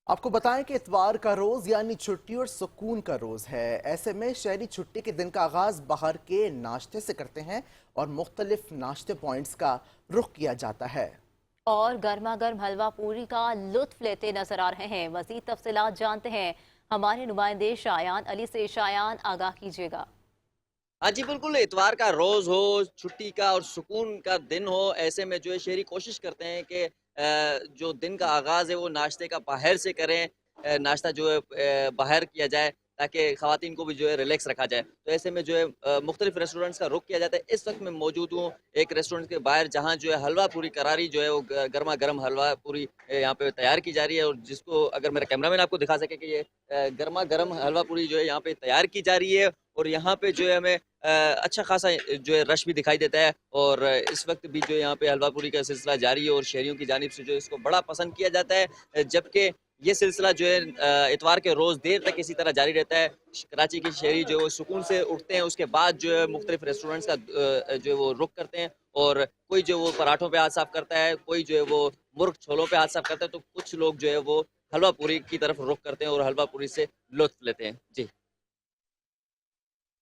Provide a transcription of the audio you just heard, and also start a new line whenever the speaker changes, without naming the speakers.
आपको बताएं कि इतवार का रोज़ यानी छुट्टी और सुकून का रोज़ है। ऐसे में शहरी छुट्टी के दिन का आगाज़ बाहर के नाश्ते से करते हैं और मुख्तलिफ नाश्ते पॉइंट्स का रुख किया जाता है।
और गर्मा गर्म हलवा पूरी का लुत्फ लेते नजर आ रहे हैं। मजीद तफसीलात जानते हैं हमारे नुमाइंदे शायान अली से। शायान, आगाह कीजिएगा।
हाँ जी, बिल्कुल। इतवार का रोज़ हो, छुट्टी का और सुकून का दिन हो, ऐसे में जो है शहरी कोशिश करते हैं कि जो दिन का आगाज़ है वो नाश्ते का बाहर से करें। नाश्ता जो है बाहर किया जाए ताकि ख़वातीन को भी जो है रिलैक्स रखा जाए। तो ऐसे में जो है मुख्तलिफ़ रेस्टोरेंट्स का रुख किया जाता है। इस वक्त मैं मौजूद हूँ एक रेस्टोरेंट के बाहर, जहाँ जो है हलवा पूरी करारी जो है वो गरमा गर्म हलवा पूरी यहाँ पे तैयार की जा रही है, और जिसको अगर मेरा कैमरामैन आपको दिखा सके कि ये गरमा गर्म हलवा पूरी जो है यहाँ पे तैयार की जा रही है। और यहाँ पे जो है हमें अच्छा खासा जो है रश भी दिखाई देता है, और इस वक्त भी जो है यहाँ पे हलवा पूरी का सिलसिला जारी है और शहरियों की जानिब से जो है इसको बड़ा पसंद किया जाता है। जबकि ये सिलसिला जो है इतवार के रोज़ देर तक इसी तरह जारी रहता है। कराची के शहरी जो है वो सुकून से उठते हैं, उसके बाद जो है मुख्तलिफ रेस्टोरेंट्स का जो है वो रुख करते हैं, और कोई जो है वो पराठों पे हाथ साफ करता है, कोई जो है वो मुर्ग छोलों पे हाथ साफ करता है, तो कुछ लोग जो है वो हलवा पूरी की तरफ रुख करते हैं और हलवा पूरी से लुत्फ लेते हैं। जी।